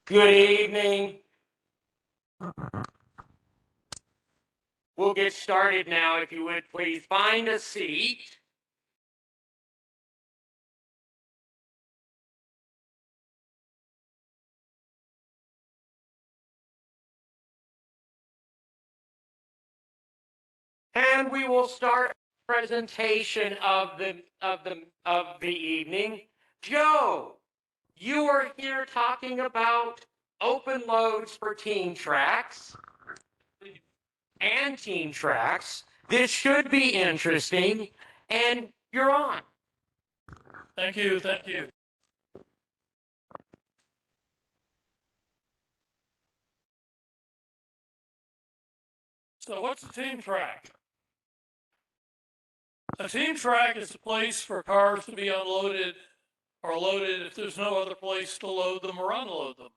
Good evening. We'll get started now. If you would please find a seat. And we will start presentation of the evening. Joe, you are here talking about open loads for team tracks and team tracks. This should be interesting, and you're on. Thank you, thank you. So what's a team track? A team track is a place for cars to be unloaded or loaded if there's no other place to load them or unload them.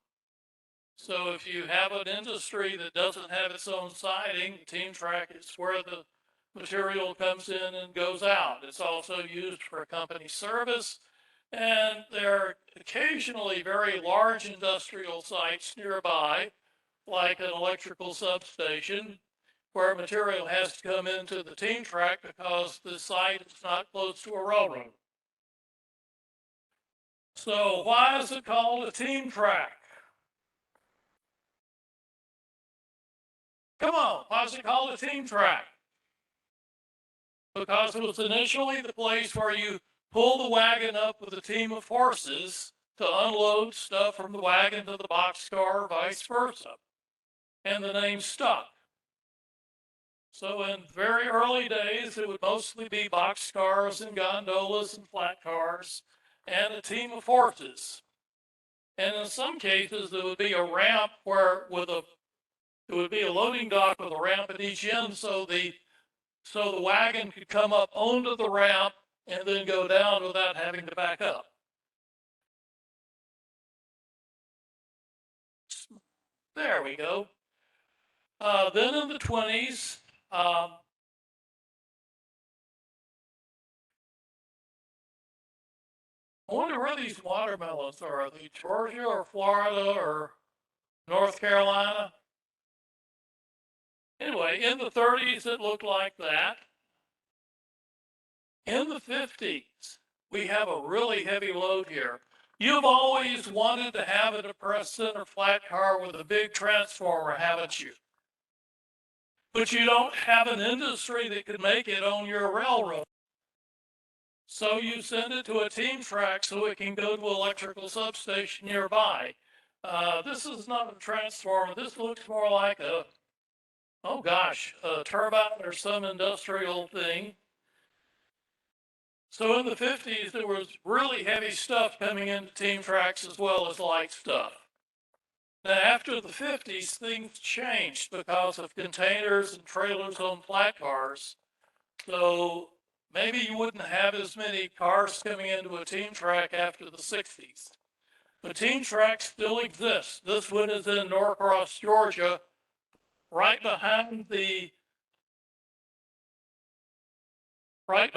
So if you have an industry that doesn't have its own siding, the team track is where the material comes in and goes out. It's also used for company service, and there are occasionally very large industrial sites nearby, like an electrical substation, where material has to come into the team track because the site is not close to a railroad. So why is it called a team track? Come on, why is it called a team track? Because it was initially the place where you pull the wagon up with a team of horses to unload stuff from the wagon to the boxcar or vice versa. And the name stuck. So in very early days, it would mostly be boxcars and gondolas and flat cars and a team of horses. And in some cases, there would be a ramp where it would be a loading dock with a ramp at each end, so the wagon could come up onto the ramp and then go down without having to back up. There we go. Then in the 20s, I wonder where these watermelons are. Are they Georgia or Florida or North Carolina? Anyway, in the 30s, it looked like that. In the 50s, we have a really heavy load here. You've always wanted to have a depressed center flat car with a big transformer, haven't you? But you don't have an industry that could make it on your railroad. So you send it to a team track so it can go to an electrical substation nearby. This is not a transformer. This looks more like a turbine or some industrial thing. So in the 50s, there was really heavy stuff coming into team tracks as well as light stuff. Now, after the 50s, things changed because of containers and trailers on flat cars. So maybe you wouldn't have as many cars coming into a team track after the 60s. The team track still exists. This one is in Norcross, Georgia, right behind the well,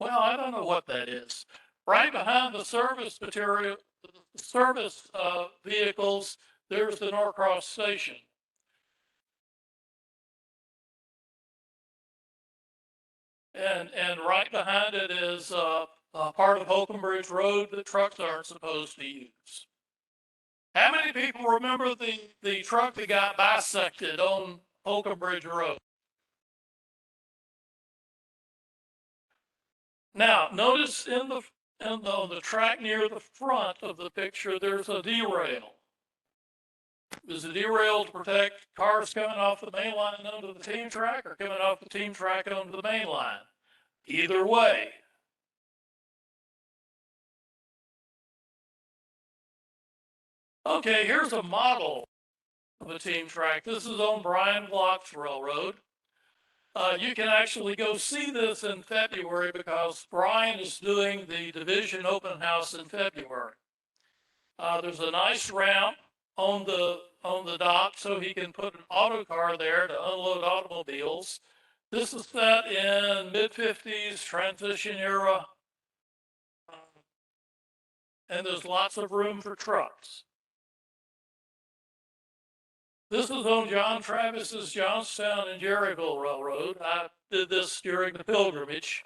I don't know what that is. Right behind the service vehicles, there's the Norcross station. And right behind it is part of Holcomb Bridge Road that trucks aren't supposed to use. How many people remember the truck that got bisected on Holcomb Bridge Road? Now, notice on the track near the front of the picture, there's a derail. Is the derail to protect cars coming off the main line onto the team track or coming off the team track onto the main line? Either way. Okay, here's a model of a team track. This is on Brian Block's railroad. You can actually go see this in February because Brian is doing the division open house in February. There's a nice ramp on the dock so he can put an auto car there to unload automobiles. This is set in mid-50s transition era and there's lots of room for trucks. This is on John Travis's Johnstown and Jerryville Railroad. I did this during the pilgrimage.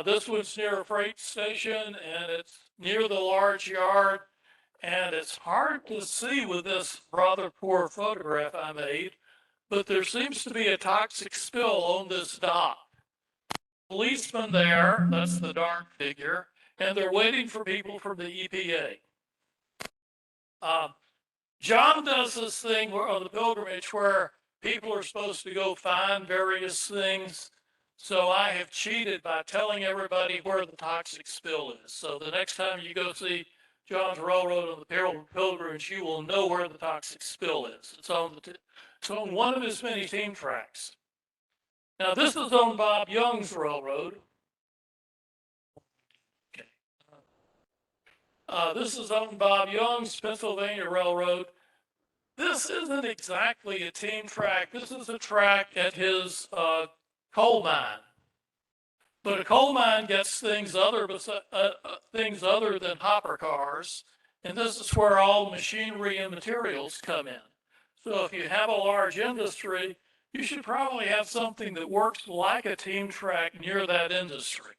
This one's near a freight station, and it's near the large yard, and it's hard to see with this rather poor photograph I made, but there seems to be a toxic spill on this dock. Policeman there, that's the dark figure, and they're waiting for people from the EPA. John does this thing on the pilgrimage where people are supposed to go find various things. So I have cheated by telling everybody where the toxic spill is. So the next time you go see John's Railroad on the pilgrimage, you will know where the toxic spill is. It's on one of his many team tracks. Now this is on Bob Young's railroad. Okay. This is on Bob Young's Pennsylvania Railroad. This isn't exactly a team track. This is a track at his coal mine. But a coal mine gets things other than hopper cars, and this is where all the machinery and materials come in. So if you have a large industry, you should probably have something that works like a team track near that industry.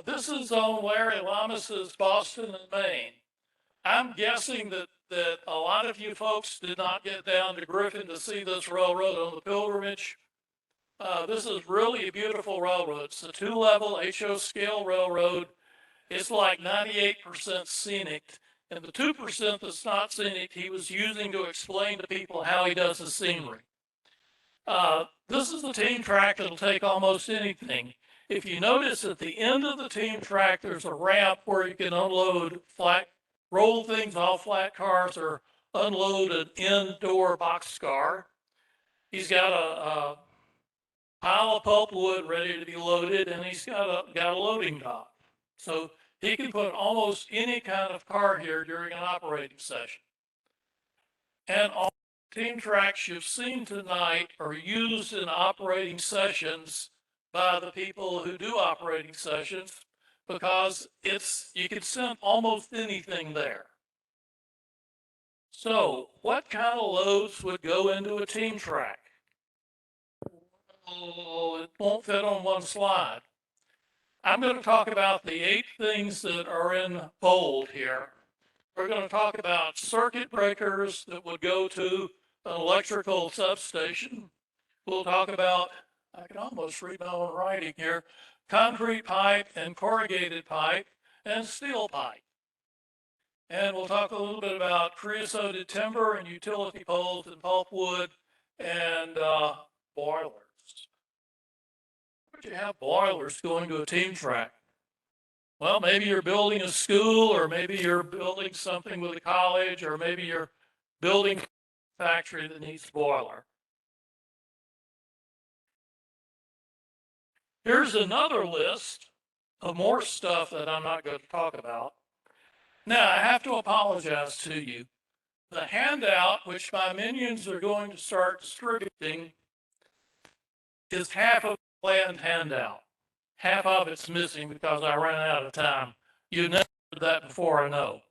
This is on Larry Lamas's Boston and Maine. I'm guessing that a lot of you folks did not get down to Griffin to see this railroad on the pilgrimage. This is really a beautiful railroad. It's a 2-level HO scale railroad. It's like 98% scenic. And the 2% that's not scenic, he was using to explain to people how he does his scenery. This is the team track that'll take almost anything. If you notice at the end of the team track, there's a ramp where you can unload roll things off flat cars or unload an indoor boxcar. He's got a pile of pulpwood ready to be loaded, and he's got a loading dock. So he can put almost any kind of car here during an operating session. And all team tracks you've seen tonight are used in operating sessions by the people who do operating sessions because you can send almost anything there. So what kind of loads would go into a team track? Oh, it won't fit on one slide. I'm going to talk about the 8 things that are in bold here. We're going to talk about circuit breakers that would go to an electrical substation. We'll talk about, I can almost read my own writing here, concrete pipe and corrugated pipe and steel pipe. And we'll talk a little bit about creosoted timber and utility poles and pulpwood and boilers. Why would you have boilers going to a team track? Well, maybe you're building a school, or maybe you're building something with a college, or maybe you're building a factory that needs a boiler. Here's another list of more stuff that I'm not going to talk about. Now, I have to apologize to you. The handout, which my minions are going to start distributing, is half of the planned handout. Half of it's missing because I ran out of time. You never did that before, I know.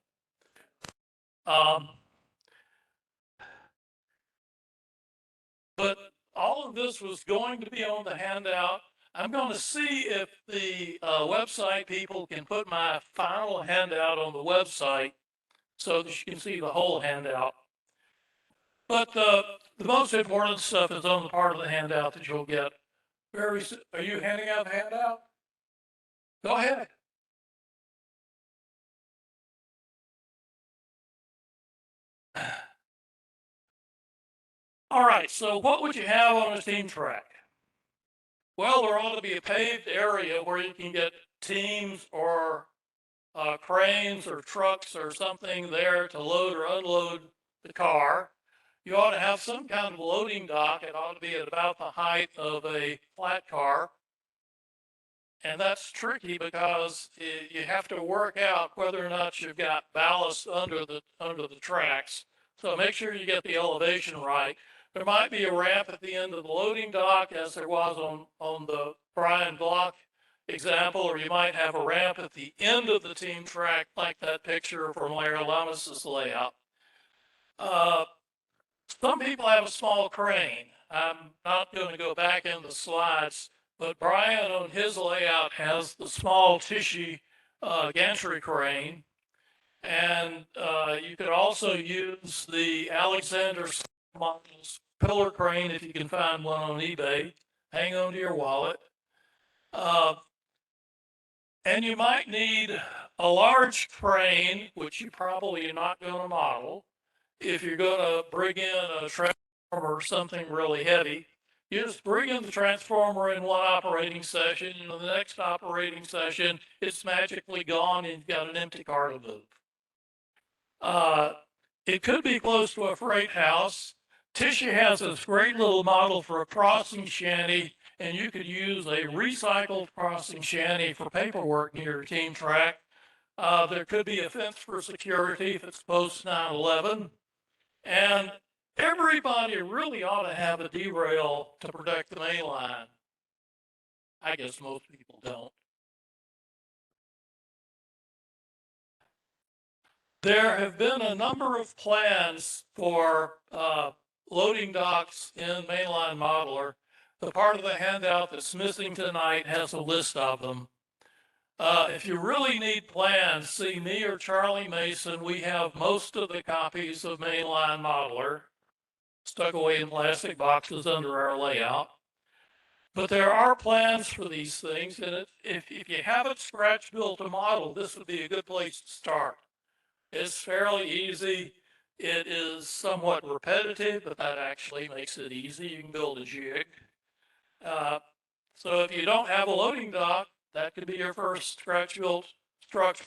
But all of this was going to be on the handout. I'm going to see if the website people can put my final handout on the website so that you can see the whole handout. But the most important stuff is on the part of the handout that you'll get very soon. Are you handing out the handout? Go ahead. All right, so what would you have on a team track? Well, there ought to be a paved area where you can get teams or cranes or trucks or something there to load or unload the car. You ought to have some kind of loading dock. It ought to be at about the height of a flat car. And that's tricky because you have to work out whether or not you've got ballast under the tracks. So make sure you get the elevation right. There might be a ramp at the end of the loading dock, as there was on the Bryan Block example, or you might have a ramp at the end of the team track, like that picture from Larry Lamas's layout. Some people have a small crane. I'm not going to go back in the slides, but Brian on his layout has the small tissue gantry crane. And you could also use the Alexander model's pillar crane if you can find one on eBay. Hang on to your wallet. And you might need a large crane, which you probably are not going to model. If you're going to bring in a transformer or something really heavy, you just bring in the transformer in one operating session, and in the next operating session, it's magically gone and you've got an empty car to move. It could be close to a freight house. Tissue has this great little model for a crossing shanty, and you could use a recycled crossing shanty for paperwork near your team track. There could be a fence for security if it's post 9/11. And everybody really ought to have a derail to protect the main line. I guess most people don't. There have been a number of plans for loading docks in Mainline Modeler. The part of the handout that's missing tonight has a list of them. If you really need plans, see me or Charlie Mason. We have most of the copies of Mainline Modeler stuck away in plastic boxes under our layout. But there are plans for these things, and if you haven't scratch built a model, this would be a good place to start. It's fairly easy. It is somewhat repetitive, but that actually makes it easy. You can build a jig. So if you don't have a loading dock, that could be your first scratch-built structure.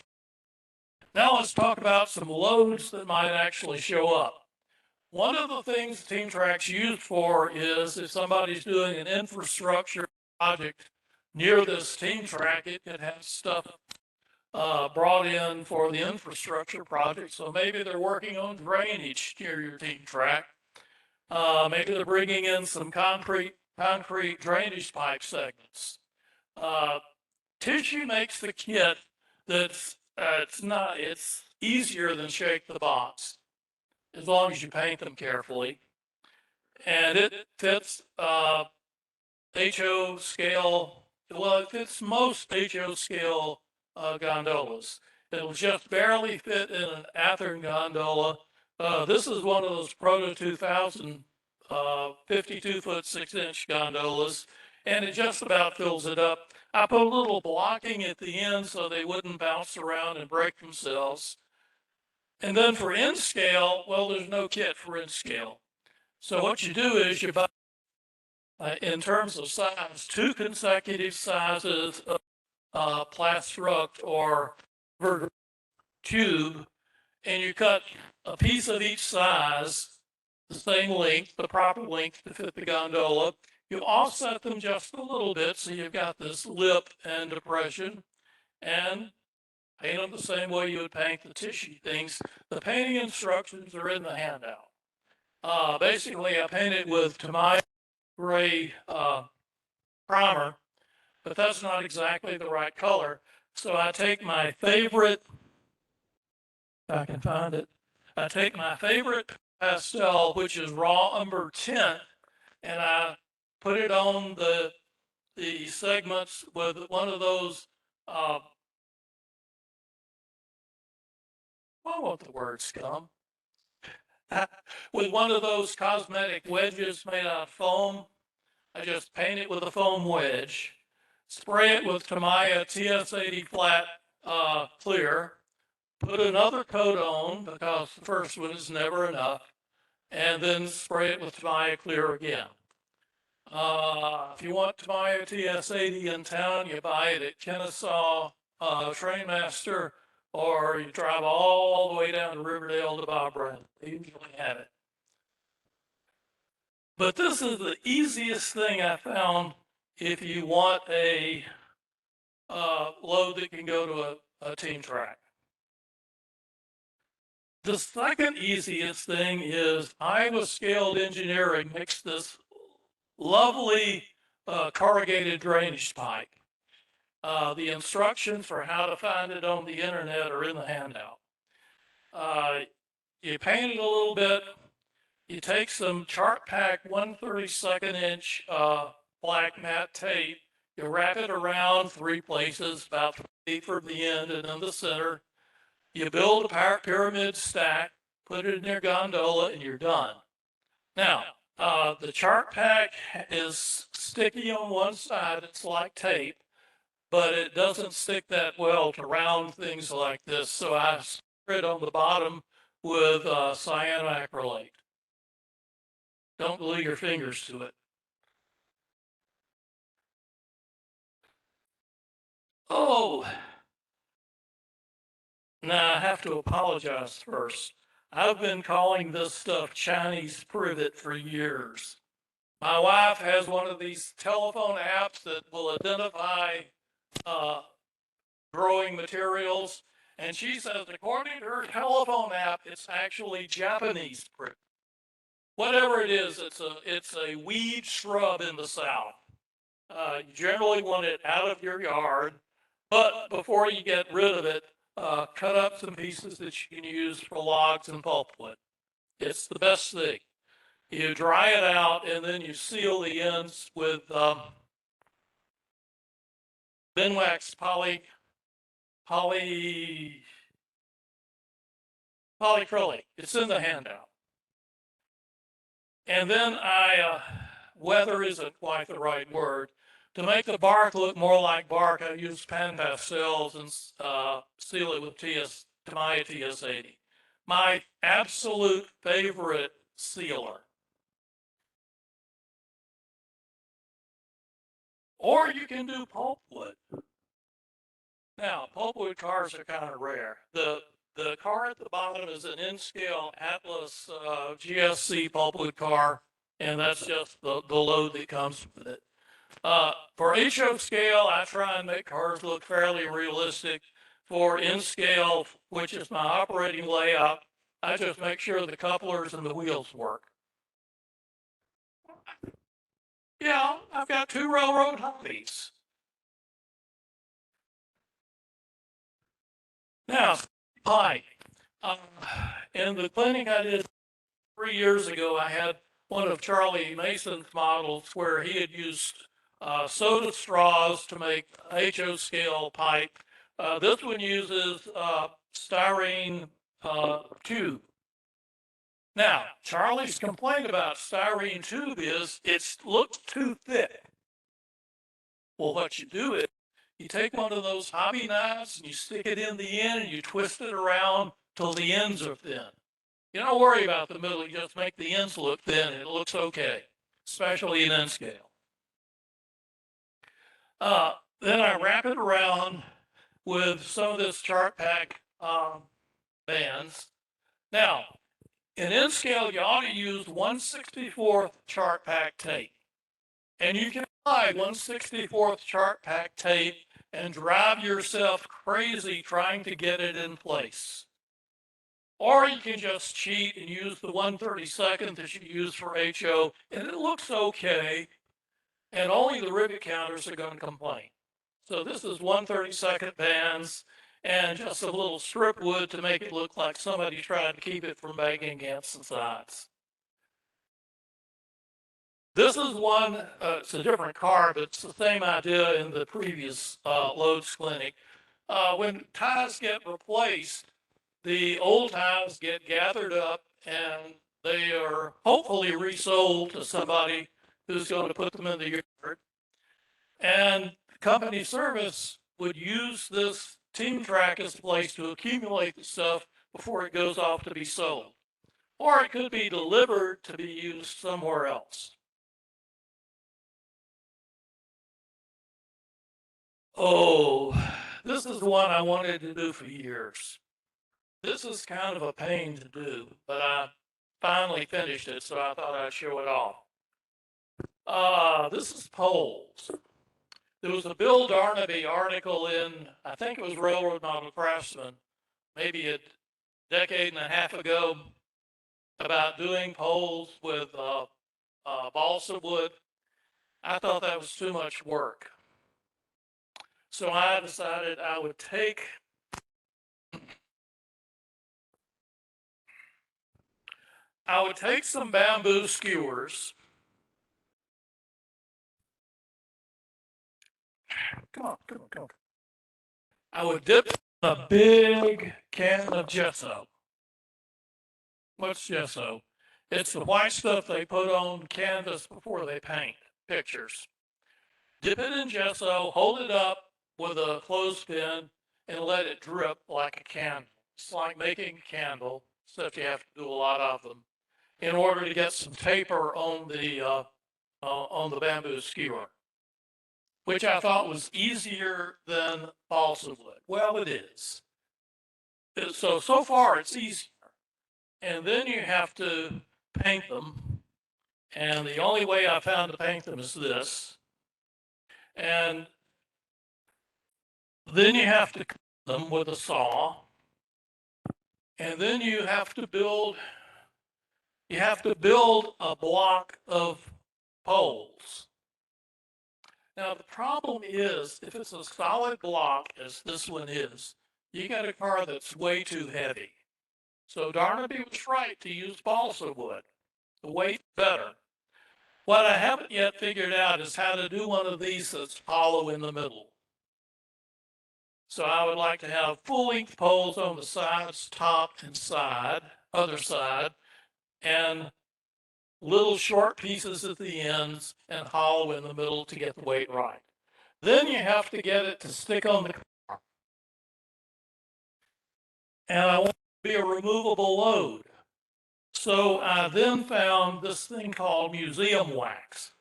Now let's talk about some loads that might actually show up. One of the things Team Track's used for is if somebody's doing an infrastructure project near this team track, it could have stuff brought in for the infrastructure project. So maybe they're working on drainage near your team track. Maybe they're bringing in some concrete drainage pipe segments. Tissue makes the kit that's it's easier than shake the box as long as you paint them carefully, and it fits HO scale. Well, it fits most HO scale gondolas. It'll just barely fit in an Athearn gondola. This is one of those Proto 2000 52-foot 6-inch gondolas, and it just about fills it up. I put a little blocking at the end so they wouldn't bounce around and break themselves. And then for N scale, well, there's no kit for N scale. So what you do is you buy, in terms of size, 2 consecutive sizes of plastruct or vertical tube, and you cut a piece of each size, the same length, the proper length to fit the gondola. You offset them just a little bit so you've got this lip and depression, and paint them the same way you would paint the tissue things. The painting instructions are in the handout. Basically, I painted with Tamiya gray primer, but that's not exactly the right color. So I take my favorite, if I can find it, I take my favorite pastel, which is raw umber tint, and I put it on the segments with one of those, I want the words come, with one of those cosmetic wedges made out of foam. I just paint it with a foam wedge, spray it with Tamiya TS80 flat clear, put another coat on because the first one is never enough, and then spray it with Tamiya clear again. If you want Tamiya TS80 in town, you buy it at Kennesaw Trainmaster, or you drive all the way down to Riverdale to Bob Brown. They usually have it. But this is the easiest thing I found if you want a load that can go to a team track. The second easiest thing is Iowa Scaled Engineering makes this lovely corrugated drainage pipe. The instructions for how to find it on the internet are in the handout. You paint it a little bit. You take some chart pack 1/32 inch black matte tape. You wrap it around 3 places, about 3 feet from the end and in the center. You build a pyramid stack, put it in your gondola, and you're done. Now, the chart pack is sticky on one side. It's like tape, but it doesn't stick that well to round things like this. So I spread it on the bottom with cyanoacrylate. Don't glue your fingers to it. Oh, now I have to apologize first. I've been calling this stuff Chinese privet for years. My wife has one of these telephone apps that will identify growing materials, and she says, according to her telephone app, it's actually Japanese privet. Whatever it is, it's a weed shrub in the South. You generally want it out of your yard, but before you get rid of it, cut up some pieces that you can use for logs and pulpwood. It's the best thing. You dry it out and then you seal the ends with Benwax polyacrylic. It's in the handout. And then weather isn't quite the right word. To make the bark look more like bark, I use pan pastels and seal it with Tamiya TS80. My absolute favorite sealer. Or you can do pulpwood. Now, pulpwood cars are kind of rare. The car at the bottom is an N-scale Atlas GSC pulpwood car, and that's just the load that comes with it. For HO scale, I try and make cars look fairly realistic. For N scale, which is my operating layout, I just make sure the couplers and the wheels work. Yeah, I've got 2 railroad hobbies. Now, pipe. In the clinic I did 3 years ago, I had one of Charlie Mason's models where he had used soda straws to make HO scale pipe. This one uses styrene tube. Now, Charlie's complaint about styrene tube is it looks too thick. Well, what you do is you take one of those hobby knives and you stick it in the end and you twist it around till the ends are thin. You don't worry about the middle, you just make the ends look thin and it looks okay, especially in N scale. Then I wrap it around with some of this chart pack bands. Now, in N scale, you ought to use 1/64 chart pack tape. And you can buy 1/64 chart pack tape and drive yourself crazy trying to get it in place. Or you can just cheat and use the 1/32 that you use for HO, and it looks okay, and only the rivet counters are going to complain. So this is 1/32 bands and just a little strip wood to make it look like somebody tried to keep it from banging against the sides. This is one, it's a different car, but it's the same idea in the previous loads clinic. When ties get replaced, the old ties get gathered up and they are hopefully resold to somebody who's going to put them in the yard. And company service would use this team track as a place to accumulate the stuff before it goes off to be sold. Or it could be delivered to be used somewhere else. Oh, this is one I wanted to do for years. This is kind of a pain to do, but I finally finished it, so I thought I'd show it off. This is poles. There was a Bill Darnaby article in, I think it was Railroad Model Craftsman, maybe a decade and a half ago, about doing poles with balsa wood. I thought that was too much work. So I decided I would take some bamboo skewers. Come on, come on, come on. I would dip a big can of gesso. What's gesso? It's the white stuff they put on canvas before they paint pictures. Dip it in gesso, hold it up with a clothespin, and let it drip like a candle. It's like making a candle, except you have to do a lot of them in order to get some taper on the bamboo skewer, which I thought was easier than balsa wood. Well, it is. So far it's easier. And then you have to paint them. And the only way I found to paint them is this. And then you have to cut them with a saw. And then you have to build a block of poles. Now the problem is, if it's a solid block, as this one is, you got a car that's way too heavy. So Darnaby was right to use balsa wood. The weight's better. What I haven't yet figured out is how to do one of these that's hollow in the middle. So I would like to have full-length poles on the sides, top and other side, and little short pieces at the ends and hollow in the middle to get the weight right. Then you have to get it to stick on the car. And I want it to be a removable load. So I then found this thing called museum wax.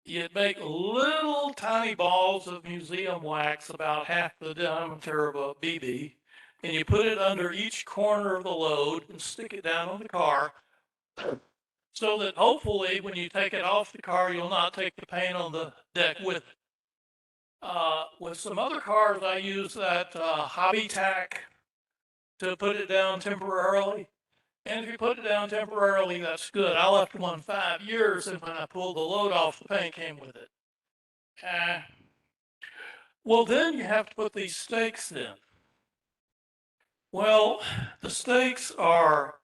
You'd make little tiny balls of museum wax about half the diameter of a BB, and you put it under each corner of the load and stick it down on the car so that hopefully when you take it off the car, you'll not take the paint on the deck with it. With some other cars, I use that hobby tack to put it down temporarily. And if you put it down temporarily, that's good. I left one 5 years, and when I pulled the load off, the paint came with it. Well, then you have to put these stakes in. Well, the stakes are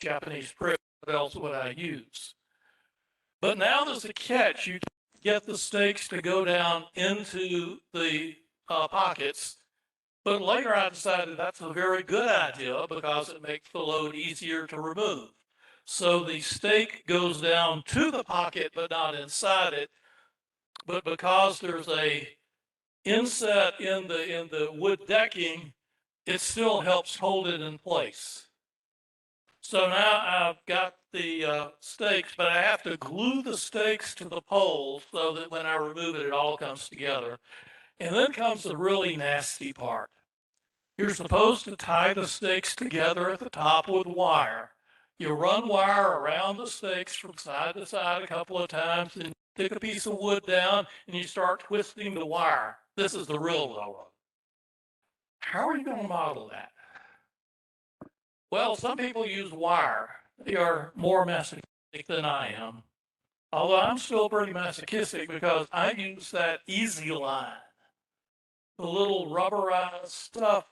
Japanese prick. What else would I use? But now there's a catch. You get the stakes to go down into the pockets. But later I decided that's a very good idea because it makes the load easier to remove. So the stake goes down to the pocket, but not inside it. But because there's a inset in the wood decking, it still helps hold it in place. So now I've got the stakes, but I have to glue the stakes to the poles so that when I remove it, it all comes together. And then comes the really nasty part. You're supposed to tie the stakes together at the top with wire. You run wire around the stakes from side to side a couple of times, and stick a piece of wood down, and you start twisting the wire. This is the real railroad. How are you going to model that? Well, some people use wire. They are more masochistic than I am. Although I'm still pretty masochistic because I use that easy line. The little rubberized stuff.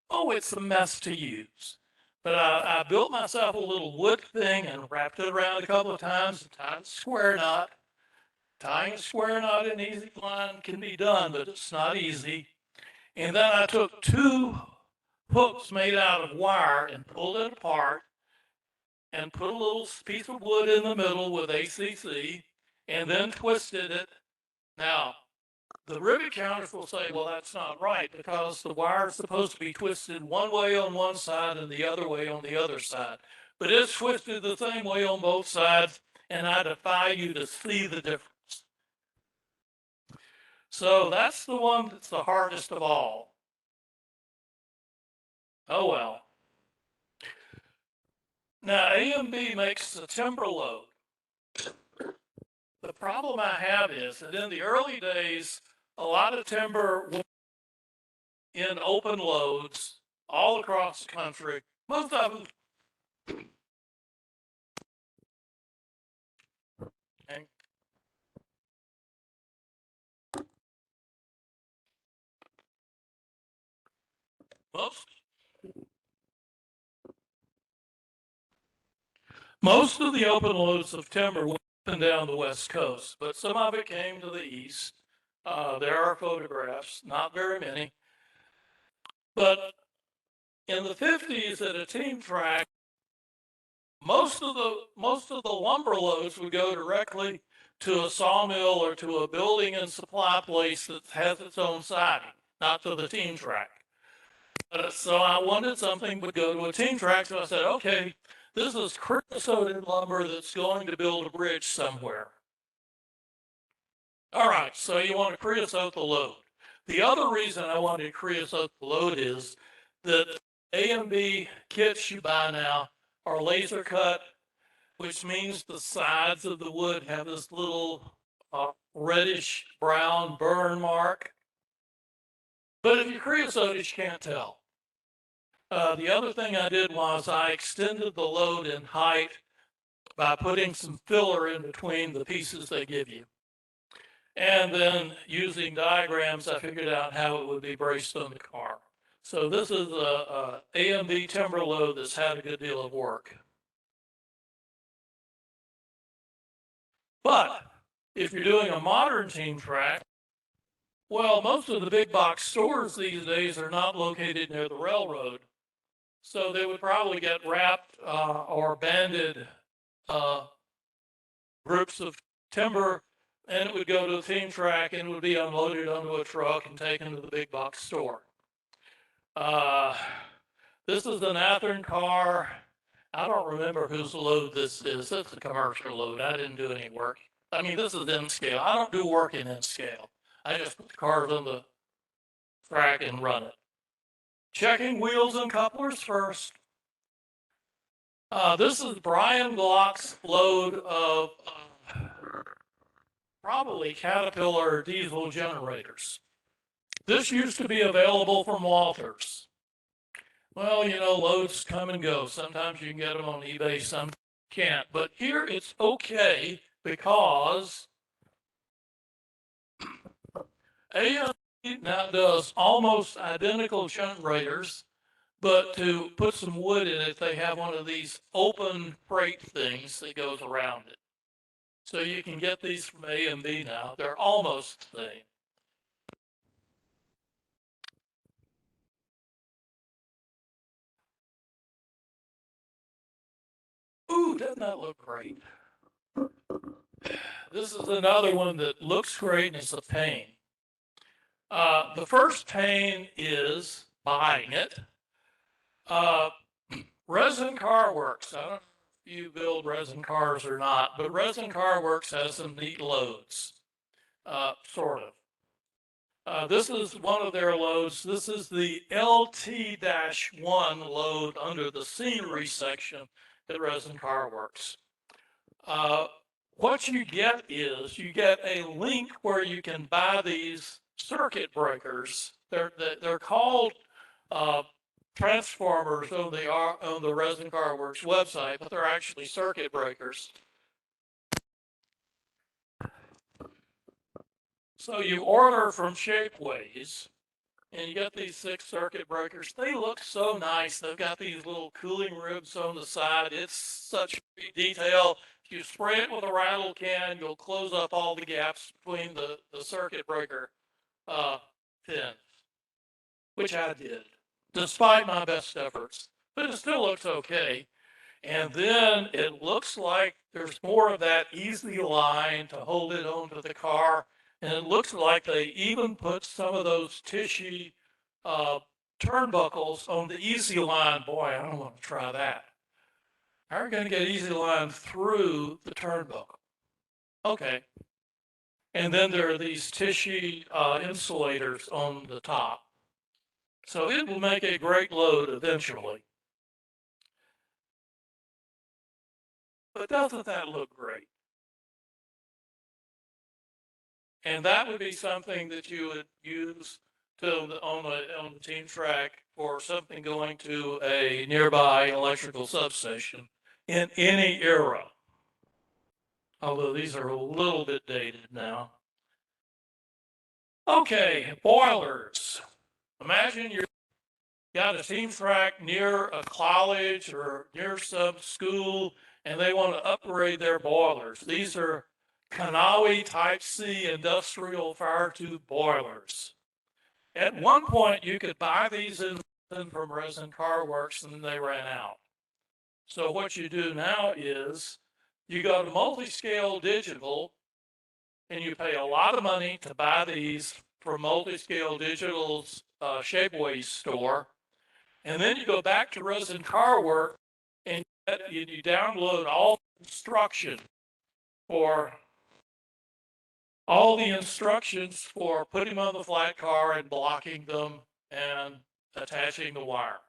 Oh, it's a mess to use. But I built myself a little wood thing and wrapped it around a couple of times and tied a square knot. Tying a square knot in easy line can be done, but it's not easy. And then I took 2 hooks made out of wire and pulled it apart and put a little piece of wood in the middle with ACC and then twisted it. Now, the rivet counters will say, well, that's not right because the wire is supposed to be twisted one way on one side and the other way on the other side. But it's twisted the same way on both sides, and I defy you to see the difference. So that's the one that's the hardest of all. Oh well. Now AMB makes the timber load. The problem I have is that in the early days, a lot of timber went in open loads all across the country. Most of them. Okay. Most Most of the open loads of timber went up and down the west coast, but some of it came to the east. There are photographs, not very many. But in the 50s at a team track, most of the lumber loads would go directly to a sawmill or to a building and supply place that has its own siding, not to the team track. So I wanted something would go to a team track, so I said, okay, this is creosoted lumber that's going to build a bridge somewhere. All right, so you want to creosote the load. The other reason I wanted to creosote the load is that A and B kits you buy now are laser cut, which means the sides of the wood have this little reddish brown burn mark. But if you creosote it, you can't tell. The other thing I did was I extended the load in height by putting some filler in between the pieces they give you. And then using diagrams, I figured out how it would be braced on the car. So this is a AMB timber load that's had a good deal of work. But if you're doing a modern team track, well, most of the big box stores these days are not located near the railroad. So they would probably get wrapped or banded groups of timber, and it would go to a team track and would be unloaded onto a truck and taken to the big box store. This is an Athearn car. I don't remember whose load this is. It's a commercial load. I didn't do any work. I mean, this is N scale. I don't do work in N scale. I just put the cars on the track and run it. Checking wheels and couplers first. This is Brian Glock's load of probably Caterpillar diesel generators. This used to be available from Walters. Well, you know, loads come and go. Sometimes you can get them on eBay, some can't. But here it's okay because AMC now does almost identical generators, but to put some wood in it, they have one of these open freight things that goes around it. So you can get these from A&B now. They're almost the same. Ooh, doesn't that look great? This is another one that looks great and it's a pain. The first pain is buying it. Resin Car Works. I don't know if you build resin cars or not, but Resin Car Works has some neat loads, sort of. This is one of their loads. This is the LT-1 load under the scenery section at Resin Car Works. What you get is you get a link where you can buy these circuit breakers. They're called transformers on the Resin Car Works website, but they're actually circuit breakers. So you order from Shapeways, and you get these 6 circuit breakers. They look so nice. They've got these little cooling ribs on the side. It's such great detail. If you spray it with a rattle can, you'll close up all the gaps between the circuit breaker pins, which I did, despite my best efforts. But it still looks okay. And then it looks like there's more of that easy line to hold it onto the car. And it looks like they even put some of those tissue turnbuckles on the easy line. Boy, I don't want to try that. How are you going to get easy line through the turnbuckle? Okay. And then there are these tissue insulators on the top. So it will make a great load eventually. But doesn't that look great? And that would be something that you would use on the team track or something going to a nearby electrical substation in any era. Although these are a little bit dated now. Okay, boilers. Imagine you're got a team track near a college or near some school, and they want to upgrade their boilers. These are Kanawi Type C industrial fire tube boilers. At one point, you could buy these in from Resin Car Works, and then they ran out. So what you do now is you go to Multiscale Digital, and you pay a lot of money to buy these from Multiscale Digital's Shapeways store. And then you go back to Resin Car Work and you download all the instructions for putting them on the flat car and blocking them and attaching the wire.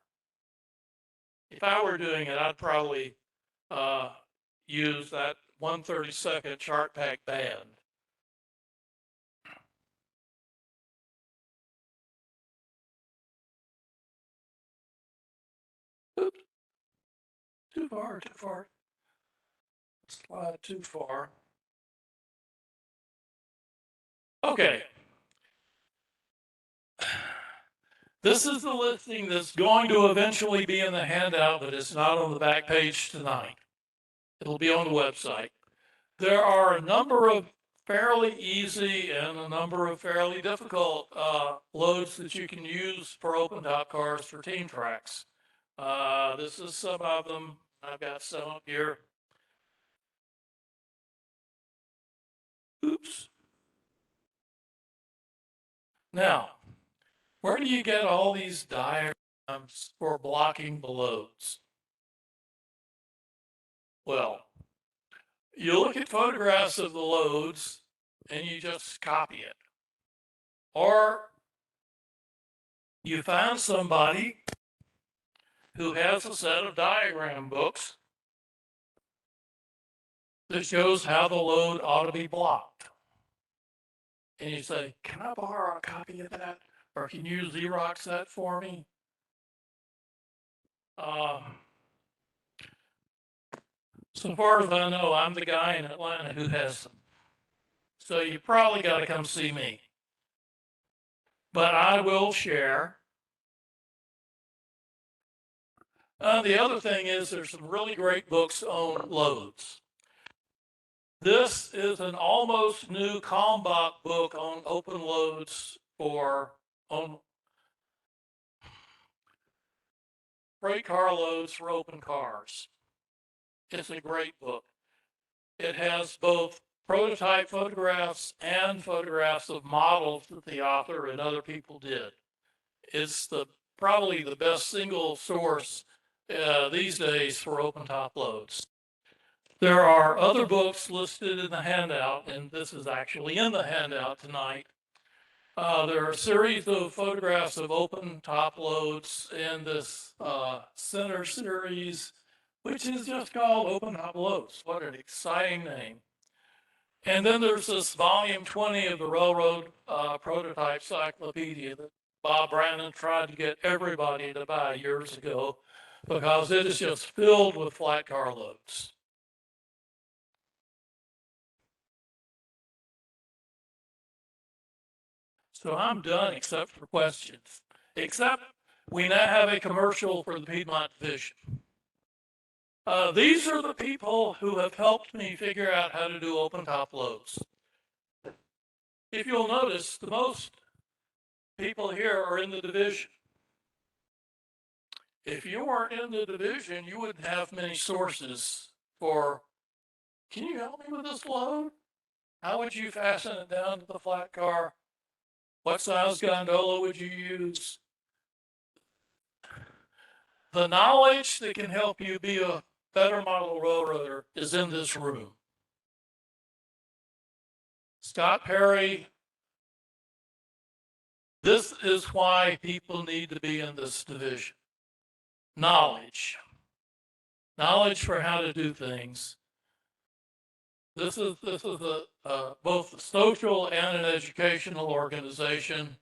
If I were doing it, I'd probably use that 1/32 chart pack band. Oops. Too far. Slide too far. Okay. This is the listing that's going to eventually be in the handout, but it's not on the back page tonight. It'll be on the website. There are a number of fairly easy and a number of fairly difficult loads that you can use for open top cars for team tracks. This is some of them. I've got some up here. Oops. Now, where do you get all these diagrams for blocking the loads? Well, you look at photographs of the loads and you just copy it. Or you find somebody who has a set of diagram books that shows how the load ought to be blocked. And you say, can I borrow a copy of that? Or can you Xerox that for me? So far as I know, I'm the guy in Atlanta who has them. So you probably got to come see me. But I will share. The other thing is there's some really great books on loads. This is an almost new Kalmbach book on open loads on freight car loads for open cars. It's a great book. It has both prototype photographs and photographs of models that the author and other people did. It's probably the best single source these days for open top loads. There are other books listed in the handout, and this is actually in the handout tonight. There are a series of photographs of open top loads in this center series, which is just called Open Top Loads. What an exciting name. And then there's this volume 20 of the Railroad Prototype Cyclopedia that Bob Brandon tried to get everybody to buy years ago because it is just filled with flat car loads. So I'm done except for questions. Except we now have a commercial for the Piedmont division. These are the people who have helped me figure out how to do open top loads. If you'll notice, the most people here are in the division. If you weren't in the division, you wouldn't have many sources for, can you help me with this load? How would you fasten it down to the flat car? What size gondola would you use? The knowledge that can help you be a better model railroader is in this room. Scott Perry, this is why people need to be in this division. Knowledge for how to do things. This is both a social and an educational organization.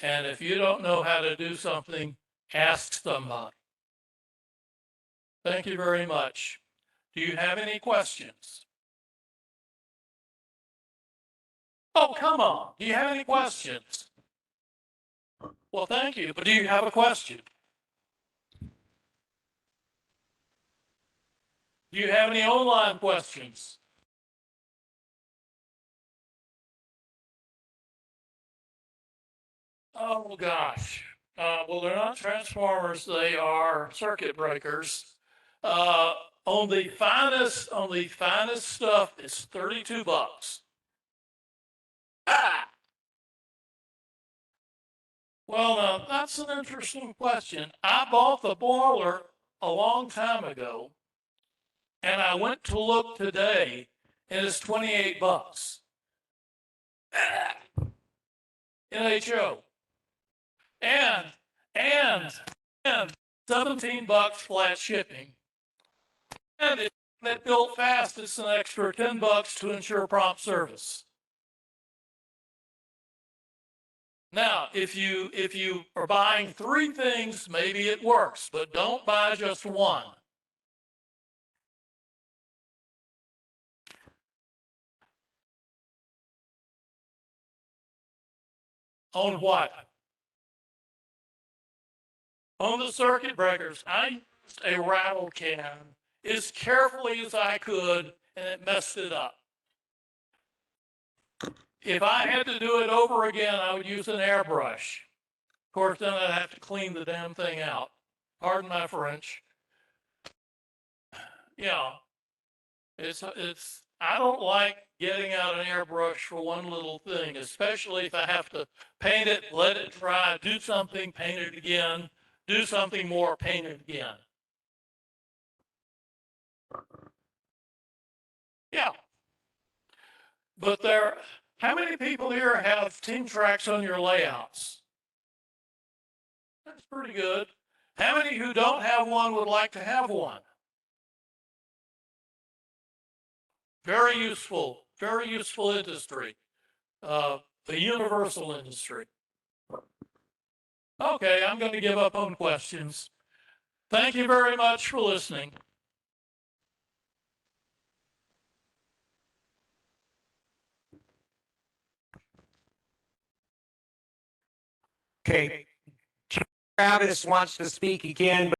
And if you don't know how to do something, ask somebody. Thank you very much. Do you have any questions? Oh, come on. Do you have any questions? Well, thank you, but do you have a question? Do you have any online questions? Oh gosh. Well, they're not transformers. They are circuit breakers. On the finest stuff, it's $32. Ah! Well, now that's an interesting question. I bought the boiler a long time ago, and I went to look today, and it's $28. Ah! NHO. And and and $17 flat shipping. And if it built fast, it's an extra $10 to ensure prompt service. Now, if you are buying 3 things, maybe it works, but don't buy just one. On what? On the circuit breakers, I used a rattle can as carefully as I could, and it messed it up. If I had to do it over again, I would use an airbrush. Of course, then I'd have to clean the damn thing out. Pardon my French. Yeah, I don't like getting out an airbrush for one little thing, especially if I have to paint it, let it dry, do something, paint it again, do something more, paint it again. Yeah. But how many people here have team tracks on your layouts? That's pretty good. How many who don't have one would like to have one? Very useful industry, the universal industry. Okay, I'm going to give up on questions. Thank you very much for listening. Okay. Travis wants to speak again.